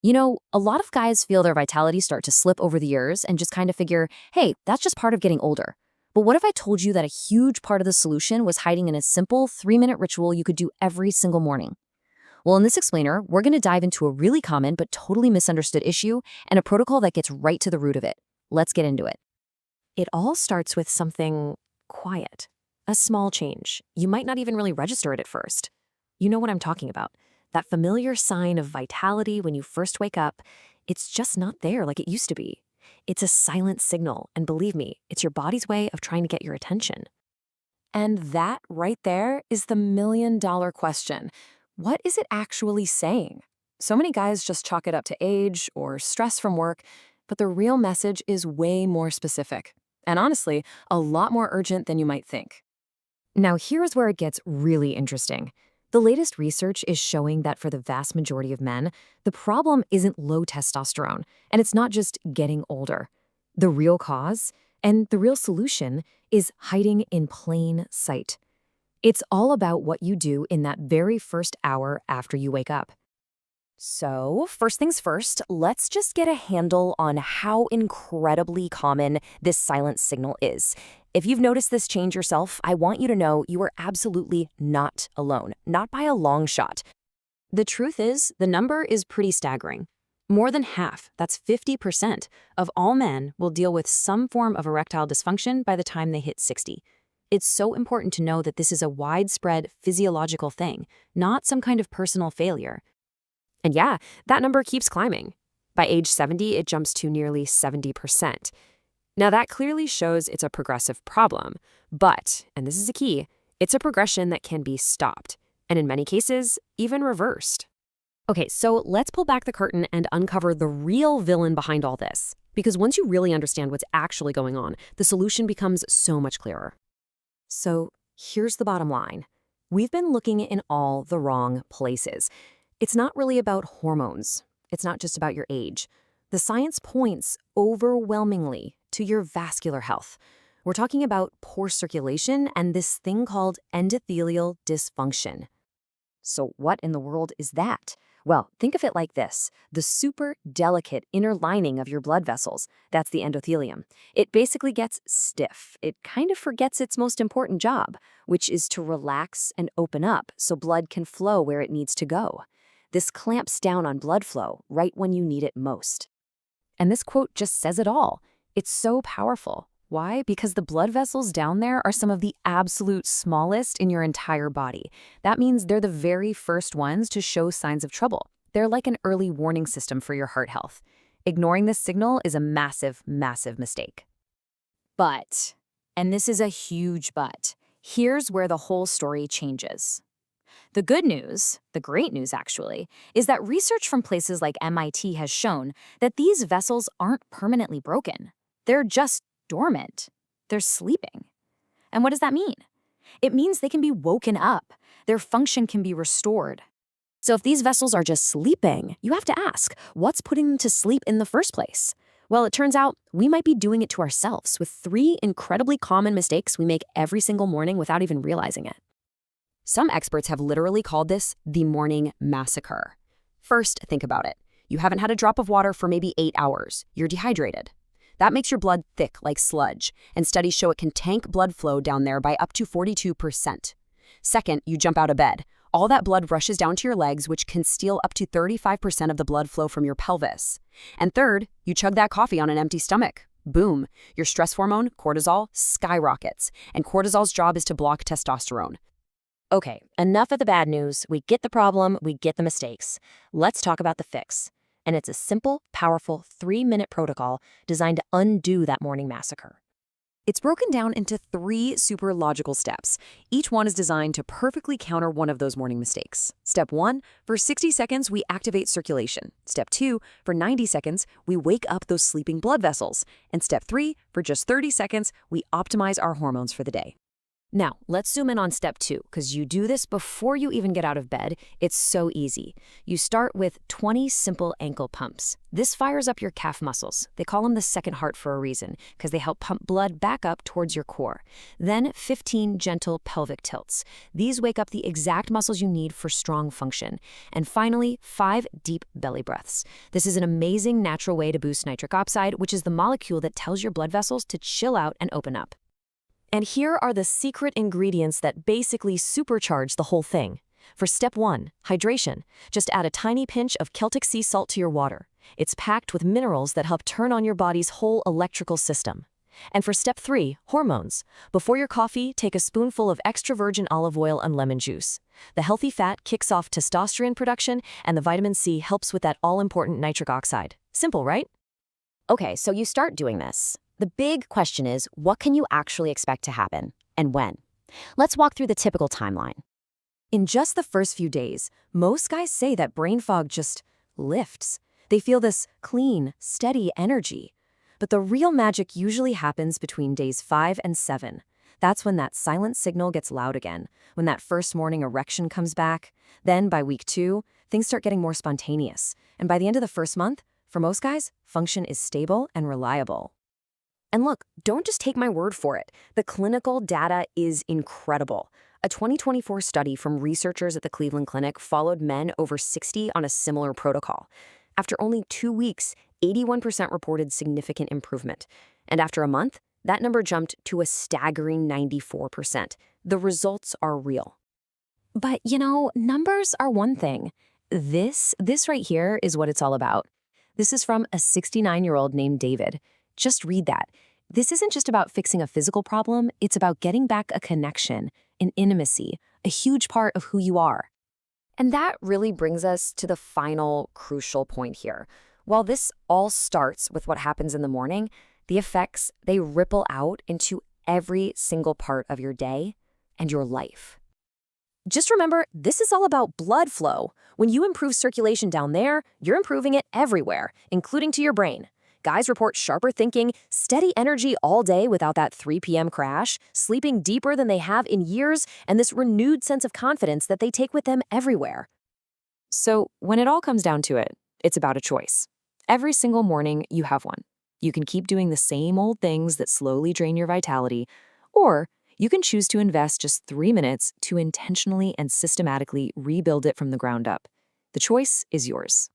You know, a lot of guys feel their vitality start to slip over the years and just kind of figure, hey, that's just part of getting older. But what if I told you that a huge part of the solution was hiding in a simple 3-minute ritual you could do every single morning? Well, in this explainer, we're going to dive into a really common but totally misunderstood issue and a protocol that gets right to the root of it. Let's get into it. It all starts with something quiet, a small change. You might not even really register it at first. You know what I'm talking about. That familiar sign of vitality when you first wake up, it's just not there like it used to be. It's a silent signal, and believe me, it's your body's way of trying to get your attention. And that right there is the million-dollar question. What is it actually saying? So many guys just chalk it up to age or stress from work, but the real message is way more specific. And honestly, a lot more urgent than you might think. Now, here's where it gets really interesting. The latest research is showing that for the vast majority of men, the problem isn't low testosterone, and it's not just getting older. The real cause and the real solution is hiding in plain sight. It's all about what you do in that very first hour after you wake up. So, first things first, let's just get a handle on how incredibly common this silent signal is. If you've noticed this change yourself, I want you to know you are absolutely not alone, not by a long shot. The truth is, the number is pretty staggering. More than half, that's 50%, of all men will deal with some form of erectile dysfunction by the time they hit 60. It's so important to know that this is a widespread physiological thing, not some kind of personal failure. And yeah, that number keeps climbing. By age 70, it jumps to nearly 70%. Now, that clearly shows it's a progressive problem, but, and this is a key, it's a progression that can be stopped, and in many cases, even reversed. Okay, so let's pull back the curtain and uncover the real villain behind all this, because once you really understand what's actually going on, the solution becomes so much clearer. So here's the bottom line. We've been looking in all the wrong places. It's not really about hormones. It's not just about your age. The science points overwhelmingly to your vascular health. We're talking about poor circulation and this thing called endothelial dysfunction. So what in the world is that? Well, think of it like this. The super delicate inner lining of your blood vessels, that's the endothelium. It basically gets stiff. It kind of forgets its most important job, which is to relax and open up so blood can flow where it needs to go. This clamps down on blood flow right when you need it most. And this quote just says it all. It's so powerful. Why? Because the blood vessels down there are some of the absolute smallest in your entire body. That means they're the very first ones to show signs of trouble. They're like an early warning system for your heart health. Ignoring this signal is a massive, massive mistake. But, and this is a huge but, here's where the whole story changes. The good news, the great news actually, is that research from places like MIT has shown that these vessels aren't permanently broken. They're just dormant. They're sleeping. And what does that mean? It means they can be woken up. Their function can be restored. So if these vessels are just sleeping, you have to ask, what's putting them to sleep in the first place? Well, it turns out we might be doing it to ourselves with 3 incredibly common mistakes we make every single morning without even realizing it. Some experts have literally called this the morning massacre. First, think about it. You haven't had a drop of water for maybe 8 hours. You're dehydrated. That makes your blood thick like sludge, and studies show it can tank blood flow down there by up to 42%. Second, you jump out of bed. All that blood rushes down to your legs, which can steal up to 35% of the blood flow from your pelvis. And third, you chug that coffee on an empty stomach. Boom, your stress hormone, cortisol, skyrockets, and cortisol's job is to block testosterone. Okay, enough of the bad news. We get the problem, we get the mistakes. Let's talk about the fix. And it's a simple, powerful 3-minute protocol designed to undo that morning massacre. It's broken down into 3 super logical steps. Each one is designed to perfectly counter one of those morning mistakes. Step 1, for 60 seconds, we activate circulation. Step 2, for 90 seconds, we wake up those sleeping blood vessels. And step 3, for just 30 seconds, we optimize our hormones for the day. Now, let's zoom in on step 2, because you do this before you even get out of bed. It's so easy. You start with 20 simple ankle pumps. This fires up your calf muscles. They call them the second heart for a reason, because they help pump blood back up towards your core. Then 15 gentle pelvic tilts. These wake up the exact muscles you need for strong function. And finally, 5 deep belly breaths. This is an amazing natural way to boost nitric oxide, which is the molecule that tells your blood vessels to chill out and open up. And here are the secret ingredients that basically supercharge the whole thing. For step 1, hydration, just add a tiny pinch of Celtic sea salt to your water. It's packed with minerals that help turn on your body's whole electrical system. And for step 3, hormones. Before your coffee, take a spoonful of extra virgin olive oil and lemon juice. The healthy fat kicks off testosterone production, and the vitamin C helps with that all-important nitric oxide. Simple, right? Okay, so you start doing this. The big question is, what can you actually expect to happen, and when? Let's walk through the typical timeline. In just the first few days, most guys say that brain fog just lifts. They feel this clean, steady energy. But the real magic usually happens between days 5 and 7. That's when that silent signal gets loud again, when that first morning erection comes back. Then by week 2, things start getting more spontaneous. And by the end of the first month, for most guys, function is stable and reliable. And look, don't just take my word for it. The clinical data is incredible. A 2024 study from researchers at the Cleveland Clinic followed men over 60 on a similar protocol. After only 2 weeks, 81% reported significant improvement. And after a month, that number jumped to a staggering 94%. The results are real. But, numbers are one thing. This right here is what it's all about. This is from a 69-year-old named David. Just read that. This isn't just about fixing a physical problem, it's about getting back a connection, an intimacy, a huge part of who you are. And that really brings us to the final crucial point here. While this all starts with what happens in the morning, the effects, they ripple out into every single part of your day and your life. Just remember, this is all about blood flow. When you improve circulation down there, you're improving it everywhere, including to your brain. Guys report sharper thinking, steady energy all day without that 3 p.m. crash, sleeping deeper than they have in years, and this renewed sense of confidence that they take with them everywhere. So when it all comes down to it, it's about a choice. Every single morning, you have one. You can keep doing the same old things that slowly drain your vitality, or you can choose to invest just 3 minutes to intentionally and systematically rebuild it from the ground up. The choice is yours.